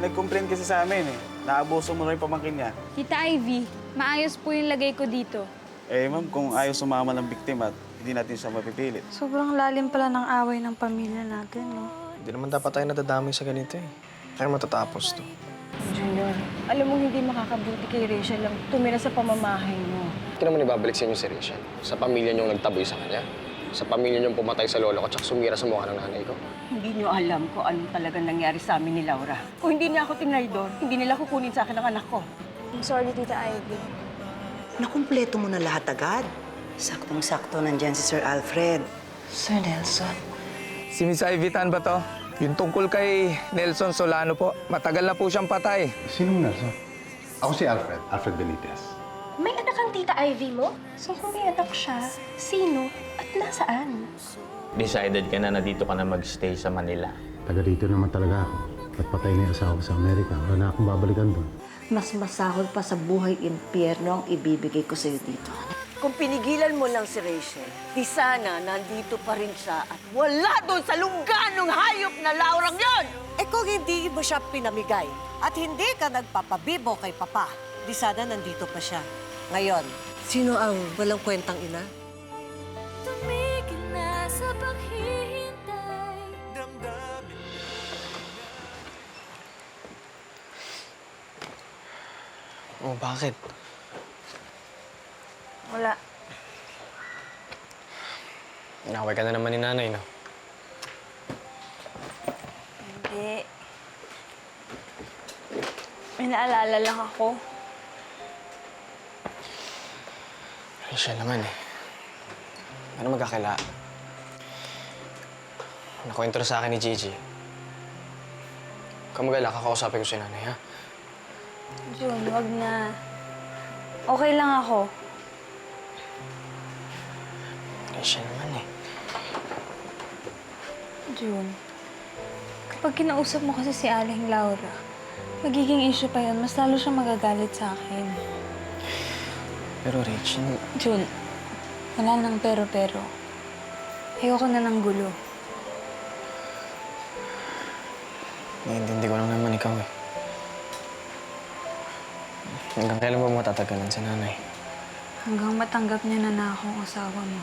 nag-complain kasi sa amin eh. Naabuso mo na yung pamangkin niya. Tita Ivy, maayos po yung lagay ko dito. Eh ma'am, kung ayaw sumama ng biktima, hindi natin siya mapipilit. Sobrang lalim pala ng away ng pamilya natin, no? Hindi naman dapat tayo nadadamay sa ganito eh. Kaya matatapos to. Junior, alam mo hindi makakabuti kay Rachel lang tumira sa pamamahay mo. Hindi naman ibabalik sa inyo si Rachel. Sa pamilya niyong nagtaboy sa kanya. Sa pamilya niyong pumatay sa lolo ko at sumira sa mukha ng nanay ko. Hindi niyo alam kung anong talagang nangyari sa amin ni Laura. Kung hindi niya ako tinry doon, hindi nila kukunin sa akin ang anak ko. I'm sorry, Tita Ivy. Nakumpleto mo na lahat agad. Saktong-sakto nandyan si Sir Alfred. Sir Nelson. Si Miss Ivy Tan ba to? Yung tungkol kay Nelson Solano po. Matagal na po siyang patay. Sinong Nelson? Ako si Alfred. Alfred Benitez. May anak ang Tita Ivy mo? So kung may anak siya, sino at nasaan? Decided ka na dito ka na magstay sa Manila. Taga dito naman talaga ako. At patay na yung asawa ko sa Amerika. Wala na akong babalikan doon. Mas masahol pa sa buhay impyerno ang ibibigay ko sa'yo dito. Kung pinigilan mo lang si Rachel, di sana nandito pa rin siya at wala doon sa lungganong hayop na Laurang yon! Eh kung hindi mo siya pinamigay at hindi ka nagpapabibo kay Papa, di sana nandito pa siya. Ngayon, sino ang walang kwentang ina? Tumigil na sa paghihintay. Oh, bakit? Wala. Inaway ka na naman ni nanay, no? Hindi. May naalala lang ako. Rachel naman eh. Ano magkakila? Nakwento na sa akin ni Gigi. Kamagala, kakausapin ko si nanay, ha? Jun, wag na. Okay lang ako. Rachel naman eh. June, kapag kinausap mo kasi si Aling Laura, magiging issue pa yun. Mas lalo siya magagalit sa akin. Pero Rachel, June, wala nang pero-pero. Ayoko na ng gulo. naiintindi ko lang naman ikaw eh. Hanggang kailan ba matatagalan si nanay? Hanggang matanggap niya na akong asawa mo.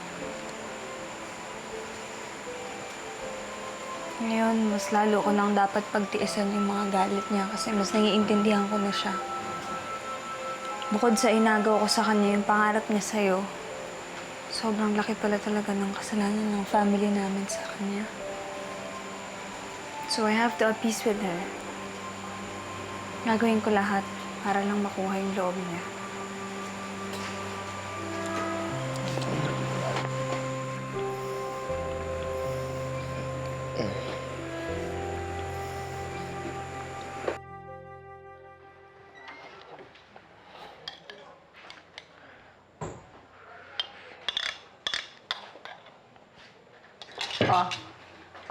Ngayon, mas lalo ko nang dapat pagtiisan yung mga galit niya kasi mas naiintindihan ko na siya. Bukod sa inagaw ko sa kanya yung pangarap niya sa'yo, sobrang laki pala talaga ng kasalanan ng family namin sa kanya. So I have to appease with her. Gagawin ko lahat para lang makuha yung loob niya.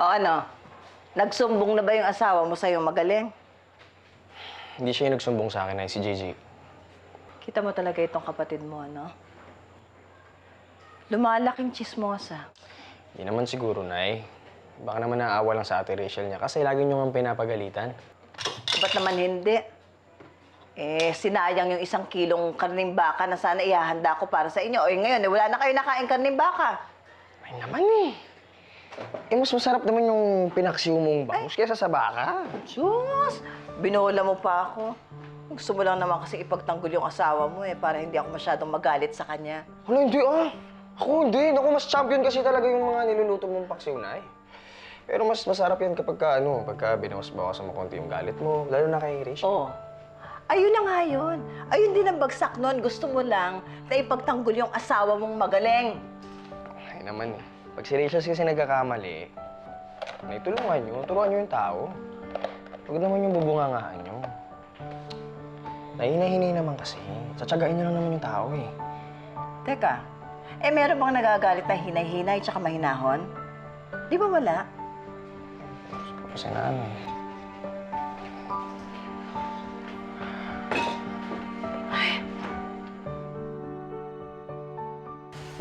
O ano? Nagsumbong na ba yung asawa mo sa'yo magaling? Hindi siya yung nagsumbong sa akin, ay si Gigi. Kita mo talaga itong kapatid mo, ano? Lumalaking chismosa. Hindi naman siguro, Nay. Baka naman naawa lang sa ate Rachel niya kasi lagi niyo nga pinapagalitan. Ba't naman hindi? Eh, sinayang yung 1 kilong karning baka na sana ihahanda ko para sa inyo. O ngayon, wala na kayo nakain karning baka. Ay naman eh. Eh, mas masarap naman yung pinaksiw mong bangus kaysa sa baka. Diyos! Binola mo pa ako. Gusto mo lang naman kasi ipagtanggol yung asawa mo eh, para hindi ako masyadong magalit sa kanya. Ano, hindi ah. Ako hindi. Naku, mas champion kasi talaga yung mga niluluto mong paksiw, Nay. Pero mas masarap yan kapag pagka binawas-bawasan mo konti yung galit mo, lalo na kay Rachel. Oo. Ayun na nga yun. Ayun din ang bagsak nun. Gusto mo lang na ipagtanggol yung asawa mong magaling. Ay naman eh. Pag si Rachel kasi nagkakamali, tulungan niyo yung tao. Huwag naman yung bubungangaan niyo. Nahina-hinay naman kasi. Tsatsagain niyo lang naman yung tao eh. Teka, meron bang nagagalit na hinay-hinay tsaka mahinahon? Di ba wala? Kasi na ano eh.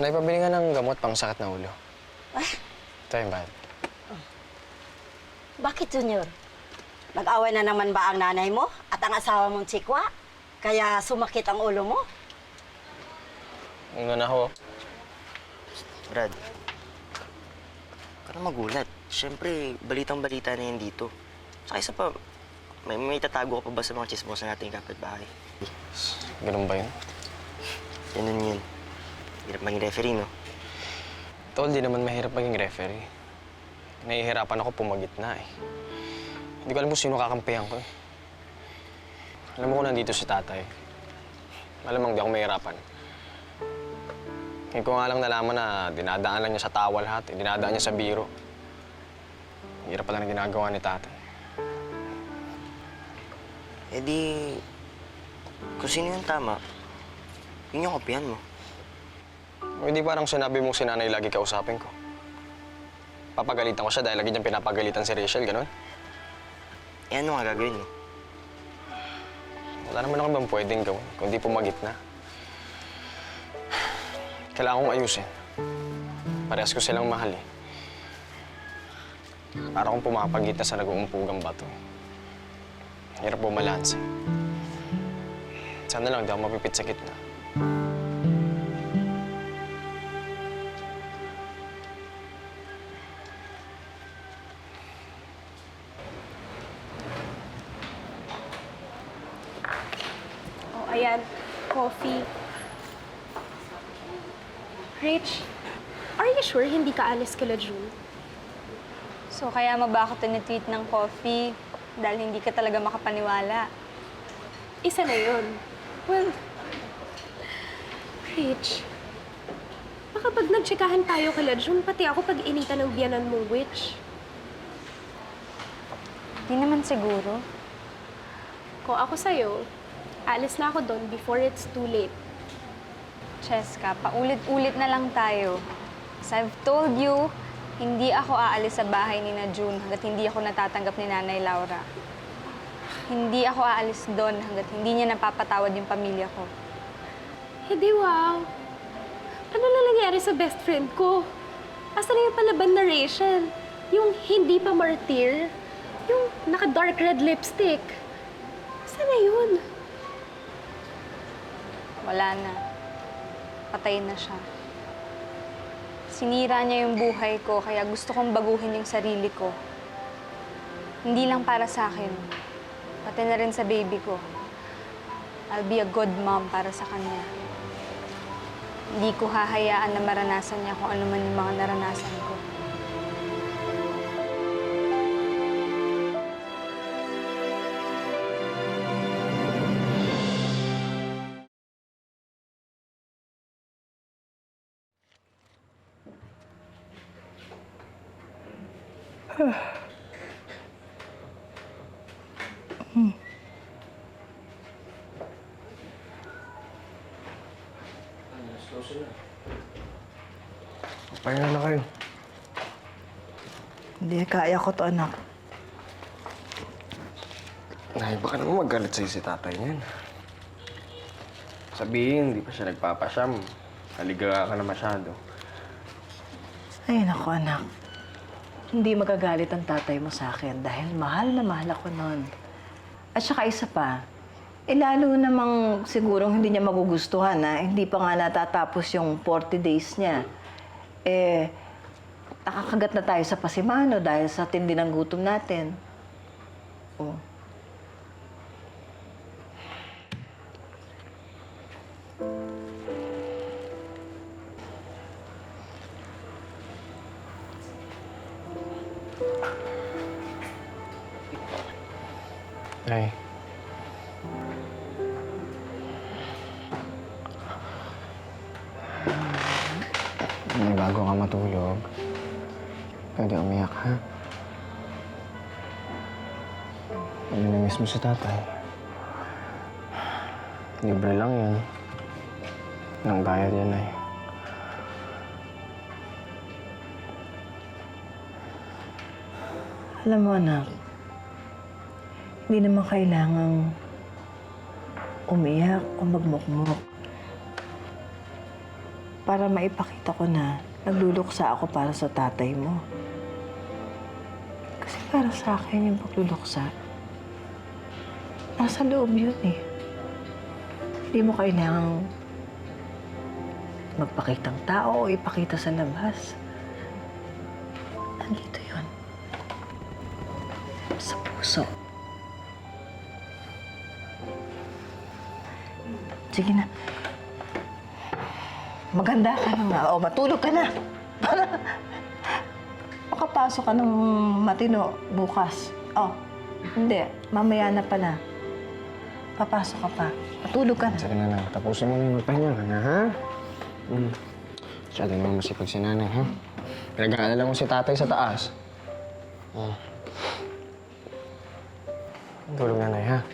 Naipabili nga ng gamot pang sakit na ulo. Ito yung bad. Bakit, Junior? Nag-away na naman ba ang nanay mo at ang asawa mong Chikwa? Kaya sumakit ang ulo mo? Una na ho. Brad, huwag ka na magulat. Siyempre, balitang-balita na yan dito. Saka isa pa, may tatago ka pa ba sa mga chismosa nating kapitbahay? Ganun ba yun? Ganun yun. Hirap maging referee, no? Tol, di naman mahirap maging referee. Nahihirapan ako pumagit na eh. Hindi ko alam kung sino kakampihan ko eh. Alam mo kung nandito si tatay. Malamang di ako mahirapan. Ngayon ko nga lang nalaman na dinadaan lang niya sa tawa lahat, dinadaan niya sa biro. Hirap pala na ginagawa ni tatay. Eh di, kung sino yung tama, yun yung kapihan mo. O di parang sinabi mong si nanay lagi kausapin ko. Papagalitan ko siya dahil lagi niyang pinapagalitan si Rachel, gano'n? Eh ano nga gagawin mo? Wala naman ako bang pwedeng gawin, kundi pumagit na. Kailangan kong ayusin. Parehas ko silang mahal eh. Para akong pumapagit na sa nag-uumpugang bato. Hirap bumalanse. Sana lang di ako mapipit sa gitna. Oh, ayan. Coffee. Rich, are you sure hindi ka alis kila June? So, kaya mo ba ako tinitweet ng coffee dahil hindi ka talaga makapaniwala? Isa na yun. Well, Rich, baka pag nagtsikahan tayo kila June, pati ako pag-initan ng biyanan mong witch. Di naman siguro. Kung ako sa'yo, alis na ako doon before it's too late. Cheska, paulit-ulit na lang tayo. As I've told you, hindi ako aalis sa bahay ni na June hanggat hindi ako natatanggap ni Nanay Laura. Hindi ako aalis doon hanggat hindi niya napapatawad yung pamilya ko. Hindi, wow. Ano na nangyari sa best friend ko? Asa na yung palaban na Rachel? Yung hindi pa martyr? Yung naka-dark red lipstick? Asa na yun? Wala na. Patay na siya. Sinira niya yung buhay ko, kaya gusto kong baguhin yung sarili ko. Hindi lang para sa akin, pati na rin sa baby ko. I'll be a good mom para sa kanya. Hindi ko hahayaan na maranasan niya kung ano man yung mga naranasan ko. Pahinga na kayo. Hindi, kaya ko to, anak. Nay, baka naman magalit sa'yo si tatay niyan. Sabihin, hindi pa siya nagpapasyam. Haliga ka na masyado. Ay, naku, anak. Hindi magagalit ang tatay mo sa akin dahil mahal na mahal ako nun. At saka isa pa, lalo namang sigurong hindi niya magugustuhan na hindi pa nga natatapos yung 40 days niya. Nakakagat na tayo sa pasimano dahil sa tindi ng gutom natin. Oh. Ay. Bago ka matulog, pwede umiyak, ha? Namimiss mo si tatay. Libre lang yan. Nang bayad yan, ay. Alam mo, anak, hindi naman kailangang umiyak o magmukmok para maipakita ko na nagluluksa ako para sa tatay mo. Kasi para sa akin yung pagluluksa, Nasa loob yun eh. Hindi mo kailangang magpakitang tao o ipakita sa labas. Nandito yun. Sa puso. Sige na. Maganda ka na nga. O, matulog ka na. Para makapasok ka ng matino bukas. O, hindi. Mamaya na pala. Papasok ka pa. Matulog ka na. Sige na lang. Tapusin mo na yung magpahinga ka na, ha? Masyado naman masipag si nanay, ha? Pinag-aalala mo si tatay sa taas. Tulog nanay, ha?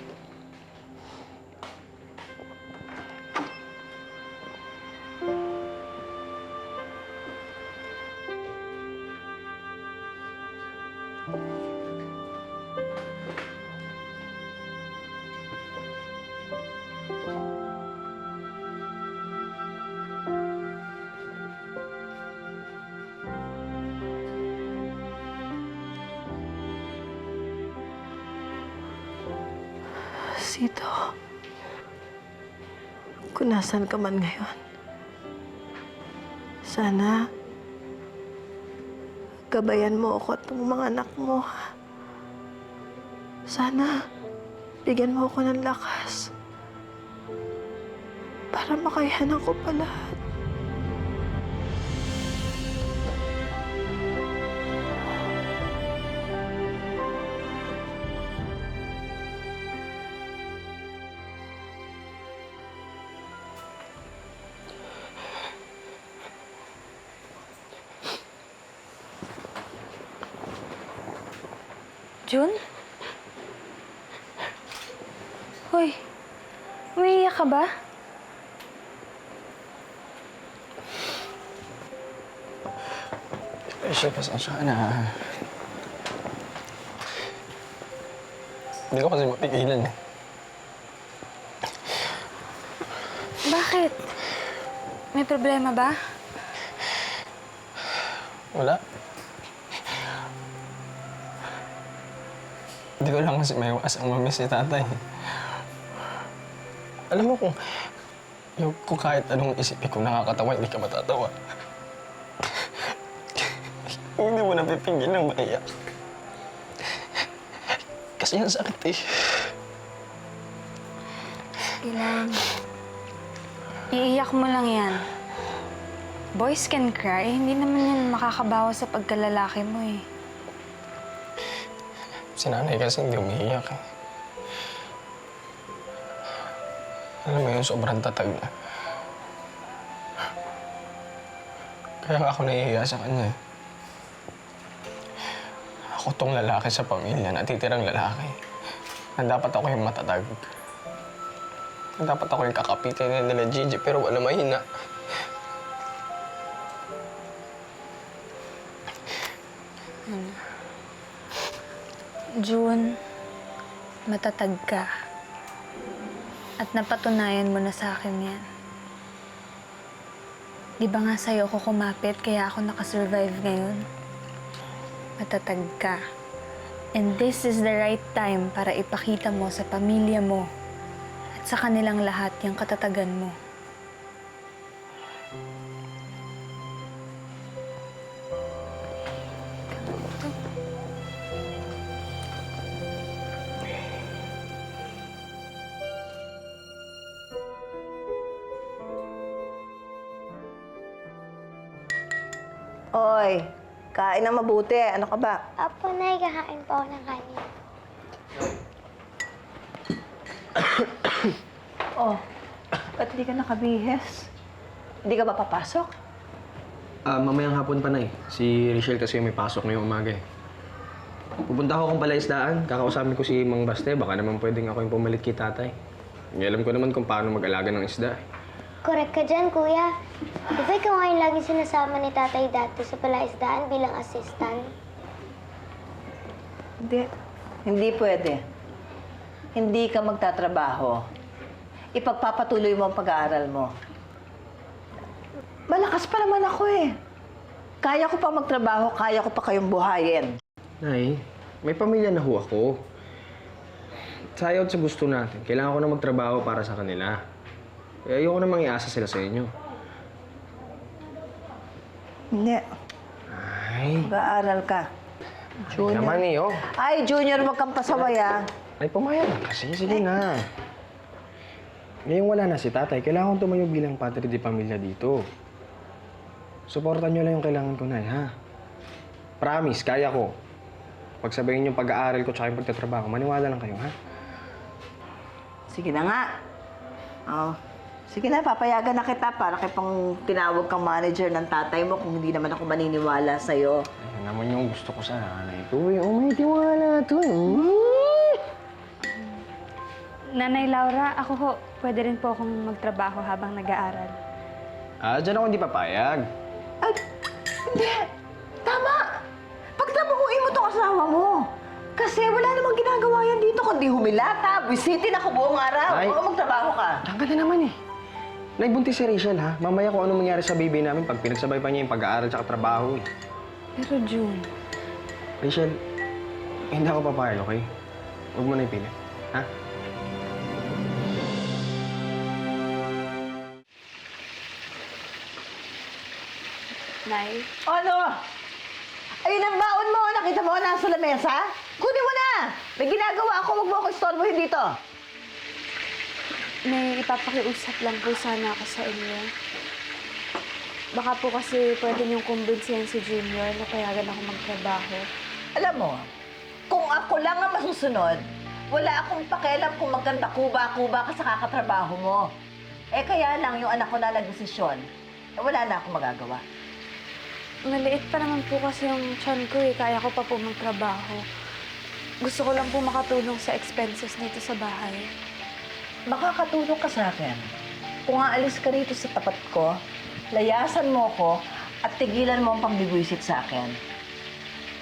Sito, kung nasan ka man ngayon, sana gabayan mo ako at ng mga anak mo. Sana bigyan mo ako ng lakas para makayanan ko pa lahat. Jun? Hoy, umiiyak ka ba? Rachel, pasensya ka na. Hindi ko kasi mapigilan, eh. Bakit? May problema ba? Wala. Hindi ko lang kasi may iwasang mamiss si tatay. Alam mo kung kahit anong isipin ko nakakatawa, hindi ka matatawa. Hindi mo napipigil ng maiyak. Kasi yan sakit eh. Sige lang. Iiyak mo lang yan. Boys can cry. Hindi naman yan makakabawa sa pagkalalaki mo eh. Si nanay kasi hindi umiiyak eh. Alam mo yun, sobrang tatag na. Kaya ako nahihiya sa kanya eh. Ako tong lalaki sa pamilya, natitirang lalaki. Na dapat ako yung matatag. Na dapat ako yung kakapitin nila Gigi, pero wala mahina. June, matatag ka. At napatunayan mo na sa akin yan. Di ba nga sa'yo ako kumapit kaya ako nakasurvive ngayon? Matatag ka. And this is the right time para ipakita mo sa pamilya mo at sa kanilang lahat yung katatagan mo. Oy, kain na mabuti. Ano ka ba? Apo, Nay, kakain po ako ng kanin. Oh, ba't di ka nakabihes? Hindi ka ba papasok? Mamayang hapon pa, Nay. Si Rachel kasi may pasok ngayong umaga eh. Pupunta ako kung palaisdaan. Kakausapin ko si Mang Baste. Baka naman pwedeng ako yung pumalit kay tatay. Alam ko naman kung paano mag-alaga ng isda eh. Correct ka dyan, Kuya. Di ba ikaw ngayon lagi sinasama ni Tatay dati sa palaisdaan bilang assistant? Hindi pwede. Hindi ka magtatrabaho. Ipagpapatuloy mo ang pag-aaral mo. Malakas pa naman ako eh. Kaya ko pa magtrabaho, kaya ko pa kayong buhayin. Nay, may pamilya na ho ako. Sayot sa gusto natin. Kailangan ko na magtrabaho para sa kanila. Eh, ayoko na mangiasa sila sa inyo. Hindi. Ay, Mag-aaral ka. Junior. naman eh, oh. Ay, Junior, wag kang pasaway, ah. Ay, pumayag na kasi. Sige na. Ngayong wala na si tatay, kailangan kong tumayo bilang padre di pamilya dito. Suportan nyo lang yung kailangan ko na, ha? Promise, kaya ko. Pagsabayin yung pag-aaral ko tsaka yung pagtatrabaho, maniwala lang kayo, ha? Sige na nga. Oh. Sige na, papayagan na kita para kay pang tinawag kang manager ng tatay mo kung hindi naman ako maniniwala sa'yo. Ayun naman yung gusto ko sa nanay ko, eh. Oh, may tiwala to, eh. Nanay Laura, ako ho, pwede rin po akong magtrabaho habang nag-aaral. Ah, dyan ako hindi papayag. Ay, hindi. Tama. Pagtrabahuin mo tong asawa mo. Kasi wala namang ginagawa yan dito kundi humilata, bisitin ako buong araw. Ay. Oo, magtrabaho ka. Diyan ka na naman, eh. Nagbuntis si Rachel, ha? Mamaya kung anong mangyari sa baby namin pag pinagsabay pa niya yung pag-aaral tsaka trabaho, eh. Pero June, Rachel, hindi ako papayag, okay? Huwag mo na ipilit, ha? Nay, Ano? Ayun ang baon mo. Nakita mo nasa lamesa? Kunin mo na. May ginagawa ako. Huwag mo ako istorbohin dito. may ipapakiusap lang po sana ako sa inyo. Baka po kasi pwede niyong kumbinsihan si Junior na payagan ako magtrabaho. Alam mo, kung ako lang ang masusunod, wala akong pakialam kung maganda kuba-kuba ka sa kakatrabaho mo. Eh kaya lang yung anak ko na nagdesisyon, eh wala na akong magagawa. Maliit pa naman po kasi yung tiyan ko eh. Kaya ko pa po magtrabaho. Gusto ko lang po makatulong sa expenses dito sa bahay. Makakatulong ka sa akin. Kung aalis ka rito sa tapat ko, layasan mo ko at tigilan mo ang pambibwisit sa akin.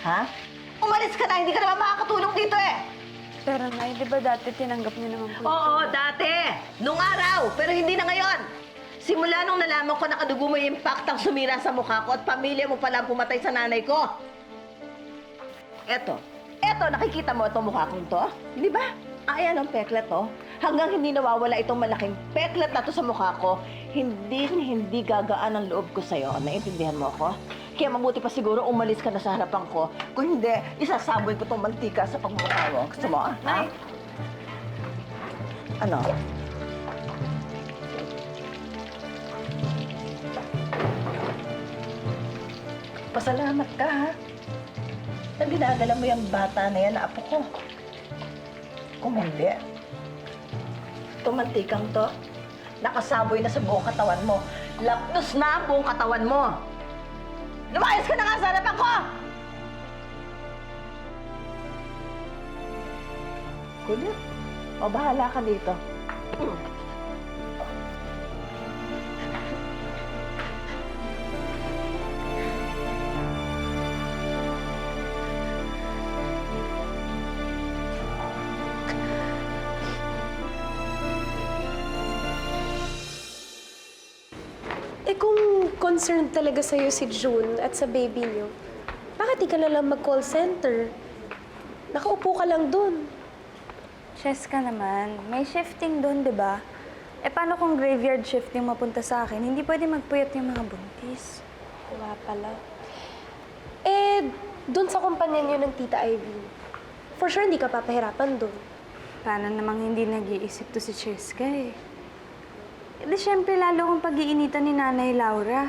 Ha? Umalis ka na, hindi ka naman makakatulong dito eh! Pero Nay, di ba dati tinanggap niyo naman po? Oo, dati! Nung araw! Pero hindi na ngayon! Simula nung nalaman ko nakadugo mo yung impaktang sumira sa mukha ko at pamilya mo pala ang pumatay sa nanay ko. Eto, nakikita mo itong mukha kong to? Di ba? Ayan ang peklat, oh. Hanggang hindi nawawala itong malaking peklat na to sa mukha ko, hindi gagaan ang loob ko sa'yo. Naintindihan mo ako? Kaya mabuti pa siguro umalis ka na sa harapan ko. Kung hindi, isasaboy ko itong mantika sa pagmumukha mo. Gusto mo, ah? Nay. Ano? Pasalamat ka, ha? Na dinadala mo yung bata na yan na apo ko. Kung hindi, tumantikang to, nakasaboy na sa buong katawan mo. Lapnos na ang buong katawan mo. Lumayas ka na nga sa harapan ko! Kulit. O, bahala ka dito. Eh kung concerned talaga sa'yo si June at sa baby niyo, bakit di ka na lang mag-call center? Nakaupo ka lang dun. Cheska naman, may shifting doon, di ba? Eh, paano kung graveyard shift yung mapunta sa akin? Hindi pwede magpuyat yung mga buntis. Wala pala. Eh, dun sa kumpanya niyo ng Tita Ivy, for sure hindi ka papahirapan dun. Paano namang hindi nag-iisip to si Cheska eh? Eh, di syempre lalo kong pag-iinitan ni Nanay Laura.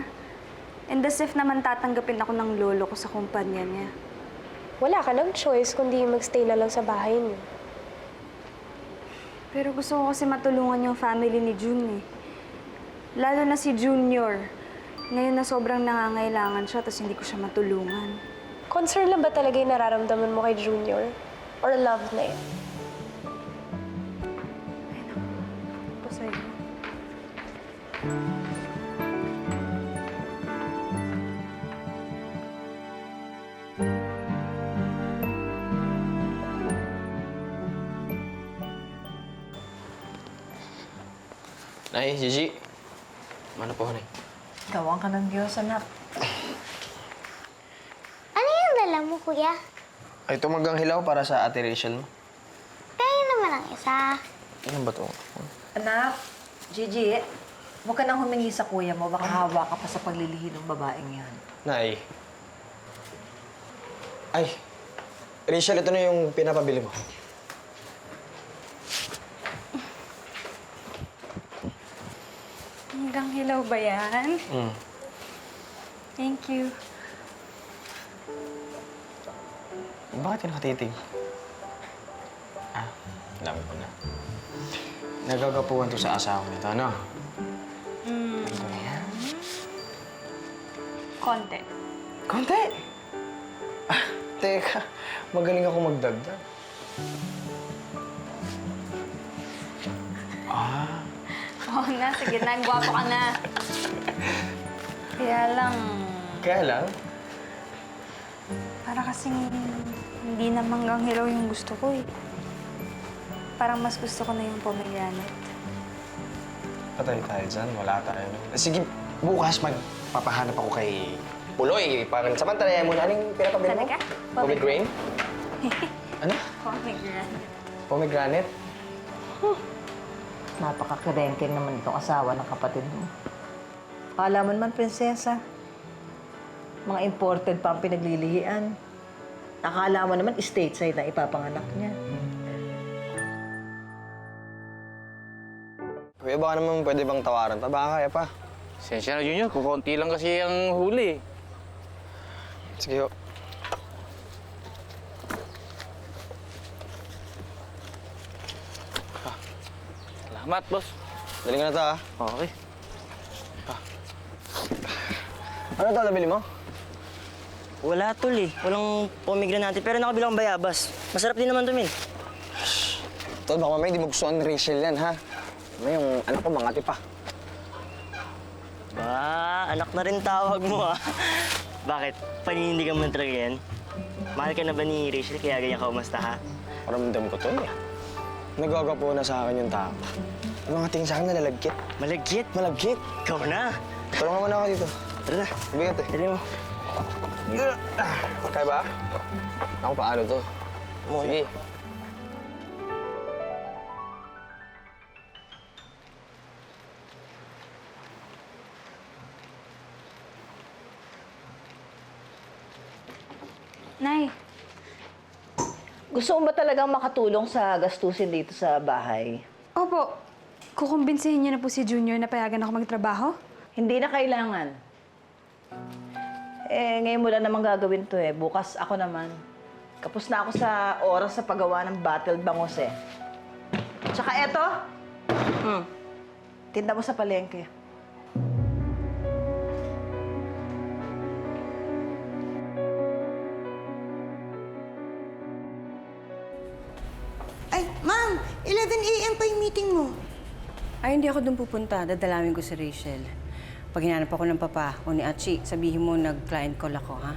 And as if naman tatanggapin ako ng lolo ko sa kumpanya niya. Wala ka ng choice kundi magstay na lang sa bahay niyo. Pero gusto ko kasi matulungan yung family ni June eh. Lalo na si Junior. Ngayon na sobrang nangangailangan siya, tapos hindi ko siya matulungan. Concern lang ba talaga yung nararamdaman mo kay Junior? Or love na yun? Ito sa'yo. Nay, Gigi. Ano po, Nay? Gawang ka ng Diyos, anak. Ano yung dala mo, kuya? Ay, tumagang hilaw para sa ate Rachel mo. Kaya naman lang isa. Ano ba to? Anak, Gigi, huwag ka nang humingi sa kuya mo. Baka hawa ka pa sa paglilihi ng babaeng yan. Nay. Ay, Rachel, ito na yung pinapabili mo. Hanggang hilaw ba yan? Thank you. Bakit ka nakatitig? Alam ko na. Nagagapuan to sa asawa nito, ano? Ito na yan. Konti. Konti! Teka, magaling ako magdagdag. Oo na, sige na. Gwapo ka na. Kaya lang, Kaya lang, para kasing hindi na manggang hilaw yung gusto ko eh. Parang mas gusto ko na yung pomegranate. patay tayo dyan. Wala tayo. Sige, bukas magpapahanap ako kay Puloy. Parang samantalayan mo na. Anong pinapabili mo? Talaga? Pomegranate? Ano? Pomegranate. Pomegranate? Napaka-kerengking naman itong asawa ng kapatid mo. Akala mo naman, prinsesa. Mga imported pa ang pinaglilihian. Akala mo naman, stateside na ipapanganak niya. Kuya, baka naman pwede bang tawaran pa? Baka kaya pa. Sensya na, Junior. Kukunti lang kasi ang huli. Sige ho. Salamat, boss. Galing ka na to, ha? Okay. Ano to, nabili mo? Wala, tol eh. Walang pomegranate pero nakabilang akong bayabas. Masarap din naman to, Min. Tol, baka mamaya hindi mo gustuhan ni Rachel yan, ha? May yung anak ko, mangati pa. Ba, anak na rin tawag mo ah. Bakit? Paninindigan mo talaga yan? Mahal ka na ba ni Rachel kaya ganyan ka umasta ha? Paramdam ko to, eh. Nagagapo na sa akin yung tao. Yung mga tingin sa akin nalalagkit. Malagkit? Malagkit? Ikaw na. Tulungan mo na ako dito. Tara na. Bigat eh. Dali mo. Kaya ba? Ako paano to? Sige. Nay, Gusto mo ba talagang makatulong sa gastusin dito sa bahay? opo. Kukumbinsihin niyo na po si Junior na payagan ako magtrabaho? Hindi na kailangan. Ngayon mo lang naman gagawin to eh. Bukas ako naman. Kapos na ako sa oras sa paggawa ng battle bangos eh. Tsaka eto, tinda mo sa palengke. Ay, ma'am, 11 a.m. pa yung meeting mo. Ay, hindi ako doon pupunta. Dadalawin ko si Rachel. Pag hinanap ako ng papa o ni Achi, sabihin mo nag-client call ako, ha?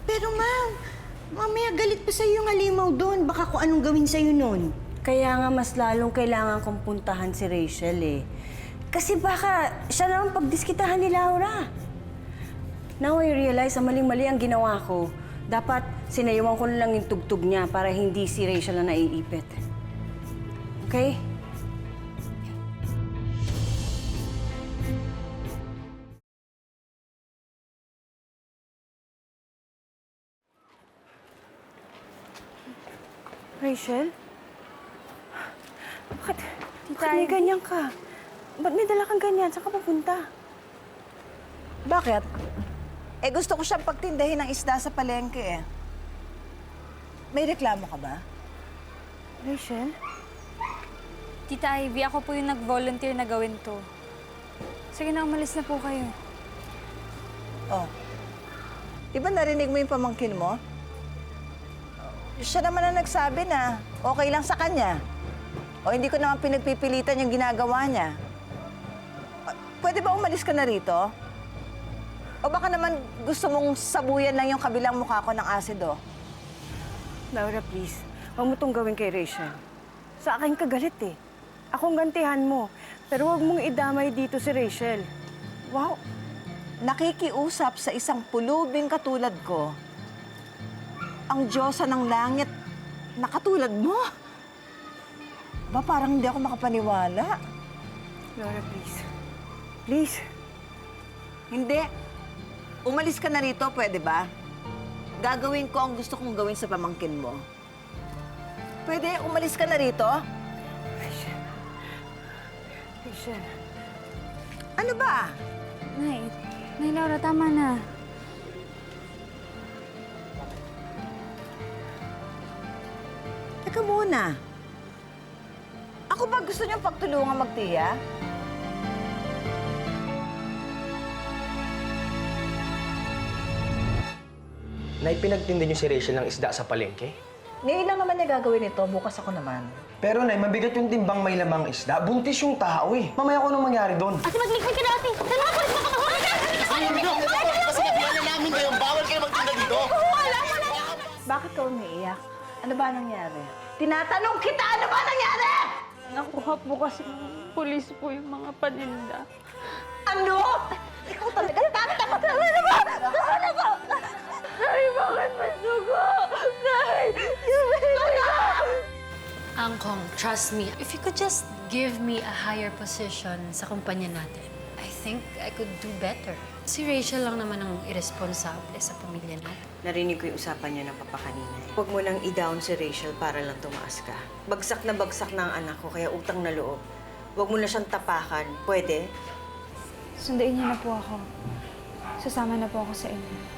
Pero ma'am, mamaya galit pa sa'yo yung halimaw doon. Baka kung anong gawin sa'yo noon. Kaya nga mas lalong kailangan kong puntahan si Rachel eh. Kasi baka siya naman pagdiskitahan ni Laura. Now I realize na maling-mali ang ginawa ko. Dapat sinayawan ko na lang yung tugtog niya para hindi si Rachel na naiipit. Okay? Rachel? Bakit may ganyan ka? Ba't may dala kang ganyan? Saan ka papunta? Bakit? Gusto ko siyang pagtindahin ng isda sa palengke eh. May reklamo ka ba? Rachel? Tita Ivy, ako po yung nag-volunteer na gawin to. Sige na, umalis na po kayo. Oh. Di ba narinig mo yung pamangkin mo? Siya naman ang nagsabi na okay lang sa kanya. O hindi ko naman pinagpipilitan yung ginagawa niya. Pwede ba umalis ka na rito? O baka naman gusto mong sabuyan lang yung kabilang mukha ko ng asido? Laura, please. Huwag mo tong gawin kay Rachel. Sa akin ka galit eh. Akong gantihan mo. Pero huwag mong idamay dito si Rachel. Wow! Nakikiusap sa isang pulubing katulad ko. Ang Diyosa ng langit na katulad mo. Aba, parang hindi ako makapaniwala. Laura, please. Please. Hindi. Umalis ka na rito, pwede ba? Gagawin ko ang gusto kong gawin sa pamangkin mo. Pwede? Umalis ka na rito? Rachel. Ano ba? Nay Laura, tama na. Teka muna. Ako ba gusto niyong pagtulungan magtiya? Nay, pinagtinda niyo si Rachel ng isda sa palengke? Ngayon lang naman niya gagawin ito, bukas ako naman. Pero Nay, mabigat yung timbang may lamang isda. Buntis yung tao eh. Mamaya ko nang mangyari doon. Ate, mag-liquid ka na, ate! Dalawa ko rin makakahuli ka! Kasi nabihan namin kayo, bawal kayo magtinda dito. Bakit ka umiiyak? Ano ba nangyari? Tinatanong kita, ano ba nangyari? Nakuha po kasi ng pulis po yung mga paninda. Ano? Ikaw talaga, takot ako! Ano ba? Ano ba? Nay, bakit may sugo? Nay! Angkong, trust me, if you could just give me a higher position sa kumpanya natin, I think I could do better. Si Rachel lang naman ang irresponsable sa pamilya natin. Narinig ko yung usapan niyo ng papa kanina. Huwag mo nang i-down si Rachel para lang tumaas ka. Bagsak na ang anak ko, kaya utang na loob. Huwag mo na siyang tapakan. Pwede? Sundain niyo na po ako. Sasama na po ako sa inyo.